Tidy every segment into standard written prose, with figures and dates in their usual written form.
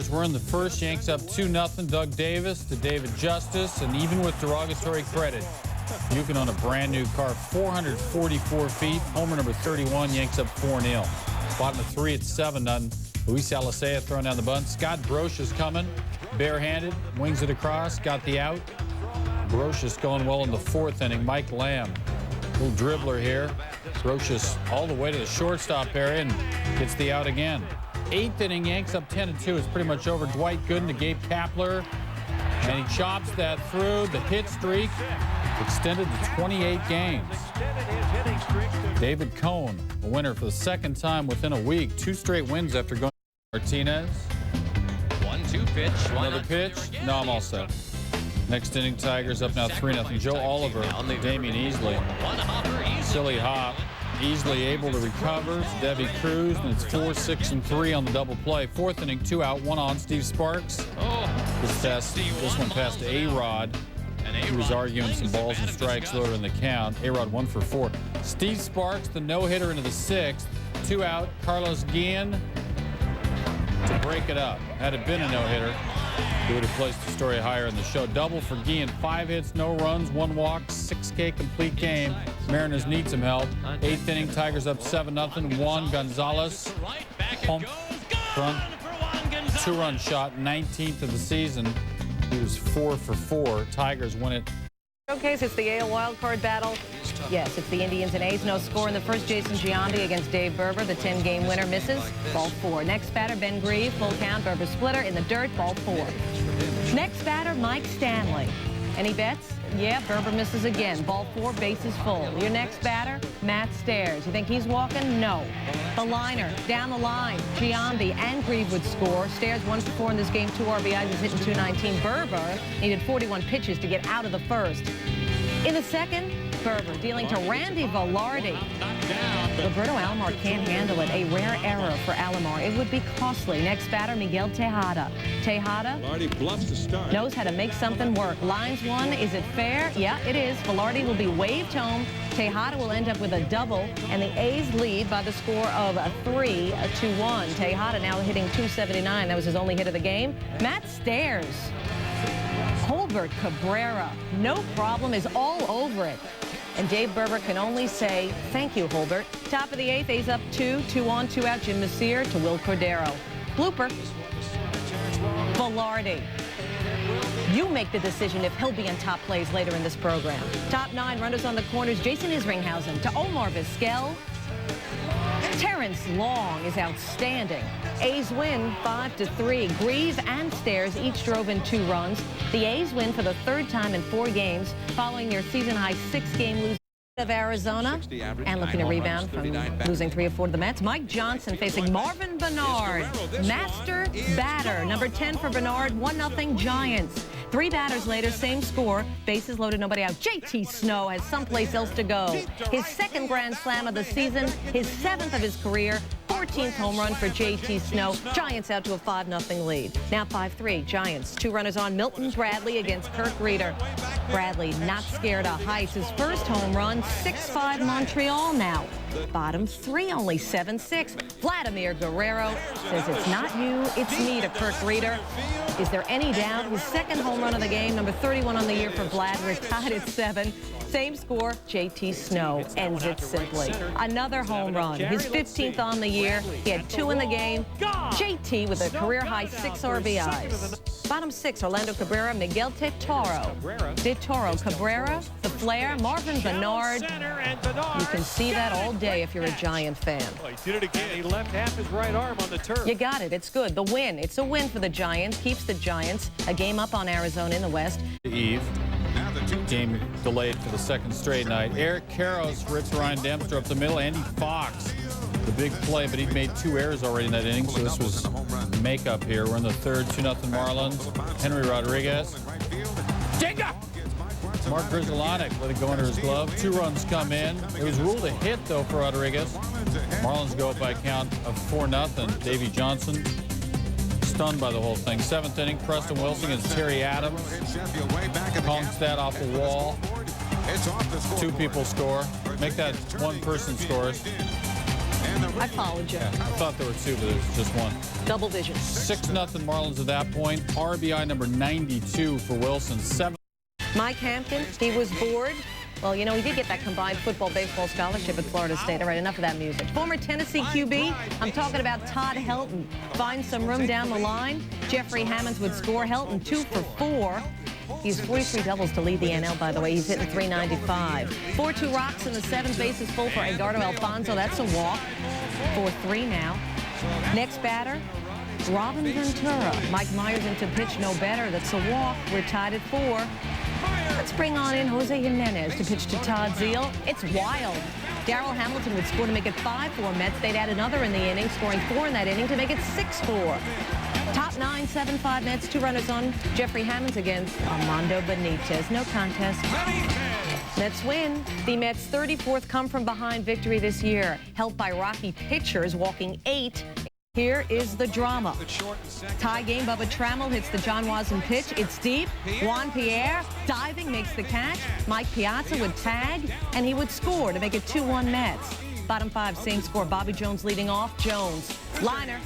Tigers were in the first. Yanks up 2-0. Doug Davis to David Justice, and even with derogatory credit, you can own a brand new car. 444 feet. Homer number 31. Yanks up 4-0. Bottom of 3 at 7-0. Luis Alicea throwing down the bunt. Scott Brocious coming, barehanded, wings it across, got the out. Brocious going well in the 4th inning. Mike Lamb, little dribbler here. Brocious all the way to the shortstop area and gets the out again. 8th inning, Yanks up 10-2. It's pretty much over. Dwight Gooden to Gabe Kapler, and he chops that through. The hit streak extended to 28 games. David Cohn, a winner for the 2nd time within a week. 2 straight wins after going. Martinez. 1-2 pitch. Another pitch. No, I'm all set. Next inning, Tigers up now 3-0. Joe Oliver, Damian Easley. Silly hop. Easily able to recover. Debbie Cruz, and it's 4, 6, and 3 on the double play. 4th inning, 2 out, 1 on. Steve Sparks. This one passed to A-Rod. He was arguing some balls and strikes lower in the count. A-Rod 1 for 4. Steve Sparks, the no-hitter into the 6th. 2 out. Carlos Guillen to break it up. Had it been a no-hitter, he would have placed the story higher in the show. Double for Guillen. 5 hits, no runs, 1 walk, 6K complete game. Mariners need some help. 8th inning, Tigers up 7-0. Juan Gonzalez, pump front, 2-run shot, 19th of the season. He was 4 for 4. Tigers win it. Showcase, it's the AL wildcard battle. Yes, it's the Indians and A's. No score in the first. Jason Giambi against Dave Berber. The 10-game winner misses. Ball 4. Next batter, Ben Grieve. Full count. Berber splitter in the dirt. Ball 4. Next batter, Mike Stanley. Any bets? Yeah, Berber misses again. Ball 4, bases full. Your next batter, Matt Stairs. You think he's walking? No. The liner, down the line. Giambi and Grieve would score. Stairs 1 for 4 in this game, 2 RBIs. He's hitting 219. Berber needed 41 pitches to get out of the first. In the second, Berber dealing to Randy Velarde. Roberto Alomar can't handle it. A rare error for Alomar. It would be costly. Next batter, Miguel Tejada. Tejada knows how to make something work. Lines 1, is it fair? Yeah, it is. Velarde will be waved home. Tejada will end up with a double, and the A's lead by the score of 3-1. Tejada now hitting 279. That was his only hit of the game. Matt Stairs. Holbert Cabrera, no problem, is all over it. And Dave Berber can only say, thank you, Holbert. Top of the 8th, A's up 2, 2 on, 2 out. Jim Messier to Will Cordero. Blooper. Velarde. You make the decision if he'll be in top plays later in this program. Top 9, runners on the corners. Jason Isringhausen to Omar Vizquel. Terrence Long is outstanding. A's win 5-3. Grieve and Stairs each drove in 2 runs. The A's win for the 3rd time in 4 games following their season-high 6-game losing of Arizona, and looking to rebound from losing 3 of 4 to the Mets. Mike Johnson facing Marvin Bernard, master batter. Number 10 for Bernard, 1-0 Giants. 3 batters later, same score, bases loaded, nobody out. JT Snow has someplace else to go. His 2nd grand slam of the season, his 7th of his career, 14th home run for JT Snow. Giants out to a 5-0 lead. Now 5-3, Giants. 2 runners on. Milton Bradley against Kirk Reeder. Bradley not scared of heights. His first home run, 6-5 Montreal now. Bottom 3, only 7-6. Vladimir Guerrero says it's not you, it's me to Kirk Reeder. Is there any doubt? His 2nd home run of the game, number 31 on the year for Vlad. We're tied at 7. Same score, JT Snow ends it simply. Another home run, his 15th on the year. He had 2 in the game. JT with a career-high 6 RBIs. Bottom 6, Orlando Cabrera, Miguel Toro. Cabrera, the flare, Marvin Bernard. You can see that all day if you're a Giant fan. He did it again. He left half his right arm on the turf. You got it. It's good. The win. It's a win for the Giants. Keeps the Giants a game up on Arizona in the West. Eve. Game delayed for the 2nd straight night. Eric Karros rips Ryan Dempster up the middle. Andy Fox, the big play, but he'd made 2 errors already in that inning, so this was makeup here. We're in the 3rd, 2-0 Marlins. Henry Rodriguez. Dinga! Mark Grizzolonic let it go under his glove. 2 runs come in. It was ruled a hit, though, for Rodriguez. Marlins go up by a count of 4-0. Davey Johnson stunned by the whole thing. 7th inning, Preston Wilson against Terry Adams. Conks that off the wall. 2 people score. Make that 1 person scores. I followed you. Yeah, I thought there were two, but it's just one. Double vision. 6-0 Marlins at that point. RBI number 92 for Wilson. 7. Mike Hampton, he was bored. Well, you know, he did get that combined football-baseball scholarship at Florida State. All right, enough of that music. Former Tennessee QB, I'm talking about Todd Helton. Finds some room down the line. Jeffrey Hammonds would score. Helton 2 for 4. He's 43 doubles to lead the NL, by the way. He's hitting 395. 4-2 rocks in the 7th. Bases full for Edgardo Alfonso. That's a walk. 4-3 now. Next batter, Robin Ventura. Mike Myers into pitch, no better. That's a walk. We're tied at 4. Let's bring on in Jose Jimenez to pitch to Todd Zeal. It's wild. Darrell Hamilton would score to make it 5-4 Mets. They'd add another in the inning, scoring 4 in that inning to make it 6-4. Top 9, 7-5 Mets, 2 runners on. Jeffrey Hammonds against Armando Benitez. No contest. Mets win. The Mets' 34th come-from-behind victory this year, helped by Rocky pitchers walking 8. Here is the drama. Tie game, Bubba Trammell hits the John Wasson pitch. It's deep. Juan Pierre diving makes the catch. Mike Piazza would tag, and he would score to make it 2-1 Mets. Bottom 5, same score. Bobby Jones leading off. Jones. Liner.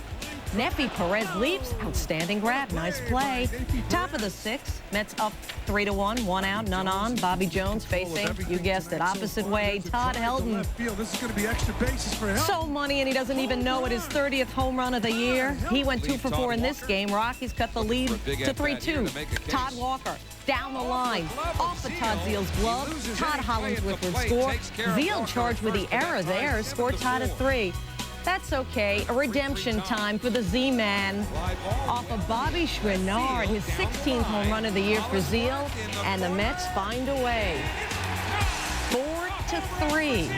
Neffy Perez leaps. Outstanding grab. Nice play. Top of the 6th. Mets up 3-1. 1 out, none on. Bobby Jones facing, you guessed it, opposite way. Todd Helton. This is going to be extra bases for him. So money, and he doesn't even know it. His 30th home run of the year. He went 2 for 4 in this game. Rockies cut the lead to 3-2. Todd Walker down the line. Off of Todd Zeal's glove. Todd Hollingsworth would score. Zeal charged with the error there. Scored Todd at 3. That's okay. A redemption time for the Z-Man. Off of Bobby Schwinard, his 16th home run of the year for Zeal, and the Mets find a way. 4-3.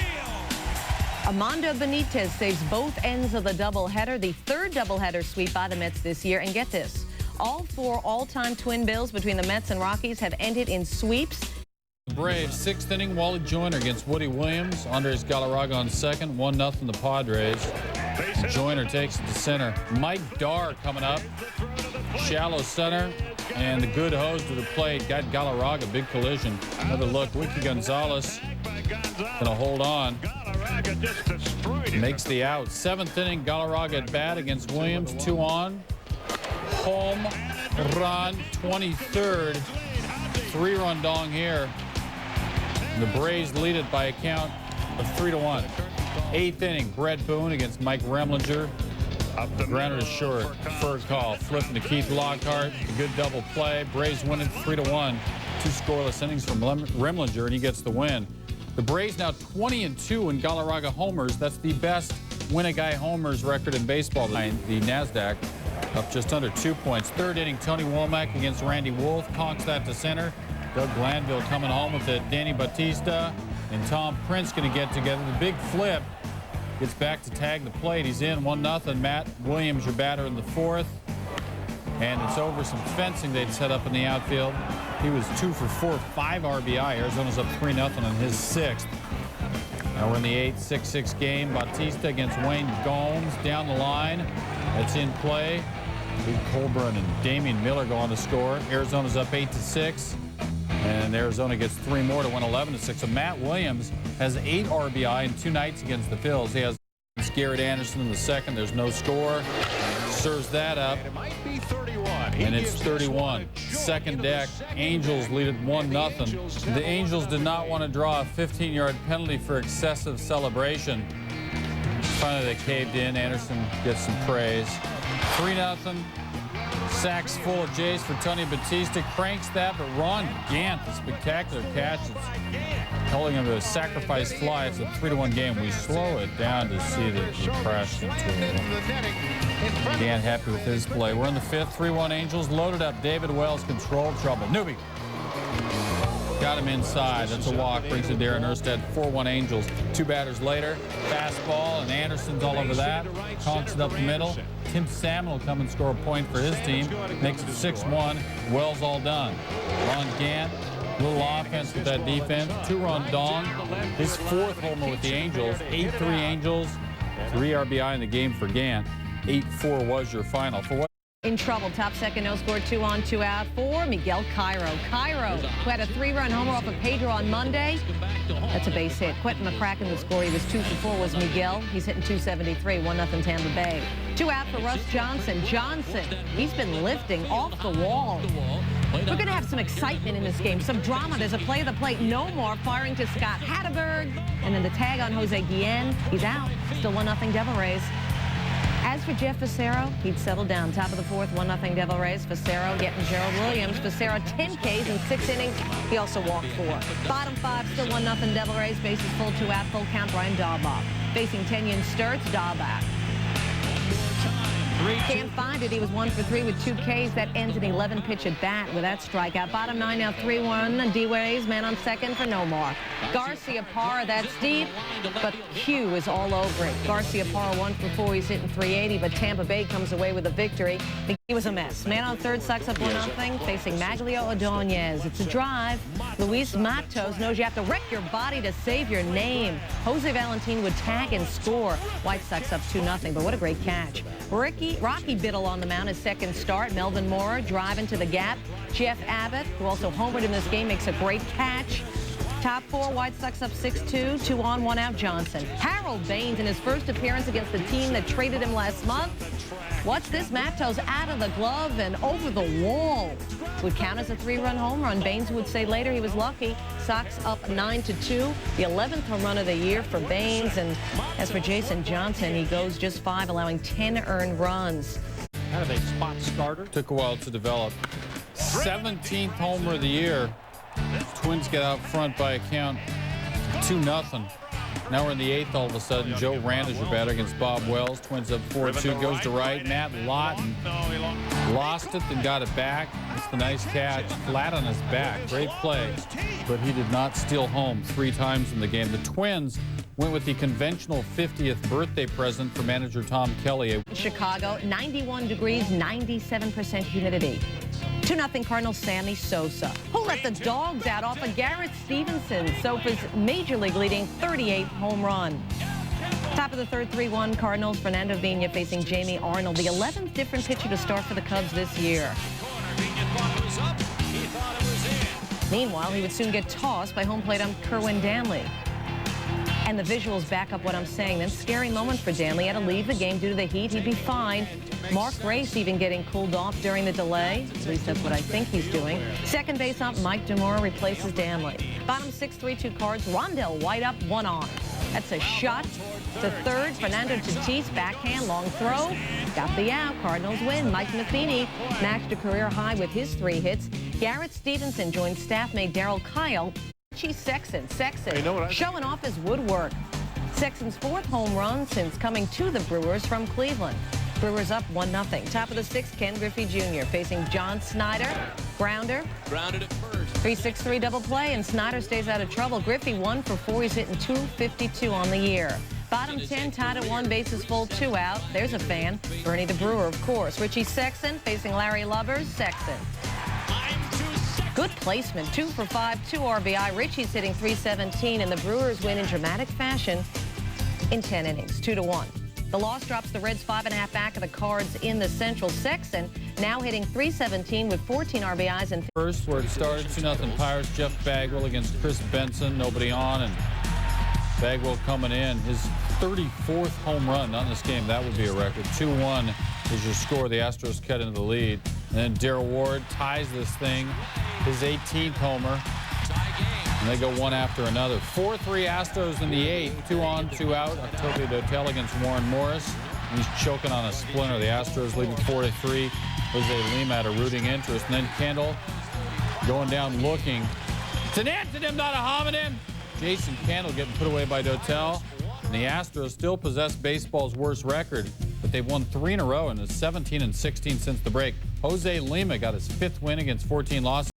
Armando Benitez saves both ends of the doubleheader, the 3rd doubleheader sweep by the Mets this year. And get this, all 4 all-time twin bills between the Mets and Rockies have ended in sweeps. Braves, 6th inning, Wally Joyner against Woody Williams. Andres Galarraga on second, 1-0 the Padres. Joyner takes it to center. Mike Darr coming up. Shallow center, and the good hose to the plate. Got Galarraga, big collision. Another look, Wiki Gonzalez gonna hold on. Makes the out. 7th inning, Galarraga at bat against Williams, 2 on. Home run, 23rd. 3-run dong here. The Braves lead it by a count of 3-1. 8th inning, Brett Boone against Mike Remlinger. Grounded is short. Deferred call. Flipping to Keith Lockhart. A good double play. Braves win it 3-1. 2 scoreless innings from Remlinger, and he gets the win. The Braves now 20-2 in Galarraga homers. That's the best win-a-guy homers record in baseball. The NASDAQ up just under 2 points. 3rd inning, Tony Womack against Randy Wolf. Conks that to center. Doug Glanville coming home with it. Danny Batista and Tom Prince going to get together. The big flip gets back to tag the plate. He's in 1-0. Matt Williams, your batter in the 4th. And it's over some fencing they'd set up in the outfield. He was 2 for 4, 5 RBI. Arizona's up 3-0 on his 6th. Now we're in the 8th, 6-6 game. Batista against Wayne Gomes down the line. That's in play. Luke Colburn and Damian Miller go on to score. Arizona's up 8-6. And Arizona gets 3 more to win 11-6. So Matt Williams has 8 RBI in 2 nights against the Phils. He has Garrett Anderson in the 2nd. There's no score. Serves that up. And it's 31. 2nd deck. Angels lead it 1-0. The Angels did not want to draw a 15-yard penalty for excessive celebration. Finally, they caved in. Anderson gets some praise. 3-0. Sacks full of Jays for Tony Batista. Cranks that, but Ron Gant, the spectacular catch. It's holding him to a sacrifice fly. It's a 3-1 game. We slow it down to see that he crashed into it. Gant happy with his play. We're in the 5th. 3-1 Angels. Loaded up. David Wells, control trouble. Newby got him inside. That's a walk. Brings it Darren Erstad. 4-1 Angels. 2 batters later. Fastball, and Anderson's all over that. Conks it up the middle. Tim Salmon will come and score a point for his team. Makes it 6-1. Wells all done. Ron Gant, little offense with that defense. 2-run dong. His 4th homer with the Angels. 8-3 Angels. 3 RBI in the game for Gant. 8-4 was your final. For what In trouble, top second, no score, 2 on, 2 out for Miguel Cairo. Cairo, who had a 3-run homer off of Pedro on Monday. That's a base hit. Quentin McCracken, the score, he was 2 for 4, was Miguel. He's hitting .273, 1-0 Tampa Bay. 2 out for Russ Johnson. Johnson, he's been lifting off the wall. We're going to have some excitement in this game, some drama. There's a play of the plate. No more firing to Scott Hatteberg. And then the tag on Jose Guillen. He's out. Still 1-0 Devil Rays. As for Jeff Fassero, he'd settled down. Top of the fourth, 1-0 Devil Rays. Fassero getting Gerald Williams. Fassero 10 Ks in 6 innings. He also walked 4. Bottom 5, still 1-0 Devil Rays. Bases full, 2 out, full count. Brian Daubach facing Tenyon Sturts. Daubach. Can't find it. He was 1 for 3 with 2 Ks. That ends an 11-pitch at bat with that strikeout. Bottom 9 now 3-1. D-Ways, man on second for Nomar. Garcia Parra, that's deep, but Q is all over it. Garcia Parra 1 for 4. He's hitting .380, but Tampa Bay comes away with a victory. He was a mess. Man on third sucks up 1-0, facing Maglio Ordonez. It's a drive. Luis Matos knows you have to wreck your body to save your name. Jose Valentin would tag and score. White Sox up 2-0, but what a great catch. Rocky Biddle on the mound, his second start. Melvin Mora driving to the gap. Jeff Abbott, who also homered in this game, makes a great catch. Top 4, White Sox up 6-2, 2 on, 1 out Johnson. Harold Baines in his first appearance against the team that traded him last month. What's this? Matos out of the glove and over the wall. Would count as a 3-run home run. Baines would say later he was lucky. Sox up 9-2. The 11th home run of the year for Baines. And as for Jason Johnson, he goes just 5, allowing 10 earned runs. Kind of a spot starter. Took a while to develop. 17th homer of the year. Twins get out front by a count 2-0. Now we're in the 8th all of a sudden. Joe Rand is your batter against Bob Wells. Twins up 4-2. Goes to right. Matt Lawton lost it, then got it back. It's the nice catch. Flat on his back. Great play. But he did not steal home 3 times in the game. The Twins went with the conventional 50th birthday present for manager Tom Kelly. Chicago, 91 degrees, 97% humidity. 2-0 Cardinals Sammy Sosa, who let the dogs out off of Garrett Stevenson, Sosa's major league leading 38th home run. Top of the third, 3-1 Cardinals. Fernando Vina facing Jamie Arnold, the 11th different pitcher to start for the Cubs this year. Meanwhile, he would soon get tossed by home plate ump Kerwin Danley. And the visuals back up what I'm saying. Then scary moment for Danley. Had to leave the game due to the heat. He'd be fine. Mark Grace even getting cooled off during the delay. At least that's what I think he's doing. Second base ump Mike DeMora replaces Danley. Bottom 6, 3-2 Cards. Rondell White up, 1 on. That's a shot to third. Fernando Tatis, backhand, long throw. Got the out. Cardinals win. Mike Matheny matched a career high with his 3 hits. Garrett Stevenson joined staffmate Darryl Kyle. Sexton showing off his woodwork. Sexton's 4th home run since coming to the Brewers from Cleveland. Brewers up 1-0. Top of the 6th, Ken Griffey Jr. facing John Snyder. Grounded at first. 3-6-3 double play, and Snyder stays out of trouble. Griffey 1 for 4. He's hitting .252 on the year. Bottom 10 tied at 1, bases full, 2 out. There's a fan. Bernie the Brewer, of course. Richie Sexson facing Larry Lubbers. Sexton. Good placement, 2 for 5, 2 RBI. Richie's hitting .317, and the Brewers win in dramatic fashion in 10 innings, 2-1. The loss drops the Reds 5.5 back of the Cards in the Central. Sexton now hitting .317 with 14 RBIs and first where it started, 2-0 Pirates. Jeff Bagwell against Chris Benson, nobody on, and Bagwell coming in. His 34th home run, not in this game. That would be a record. 2-1 is your score. The Astros cut into the lead. And then Darryl Ward ties this thing, his 18th homer. And they go one after another. 4-3 Astros in the 8th. 2 on, 2 out. Octavio Dotel against Warren Morris. He's choking on a splinter. The Astros leading 4-3. Jose Lima had a rooting interest. And then Kendall going down looking. It's an antonym, not a homonym. Jason Kendall getting put away by Dotel. And the Astros still possess baseball's worst record, but they've won 3 in a row and is 17-16 since the break. Jose Lima got his 5th win against 14 losses.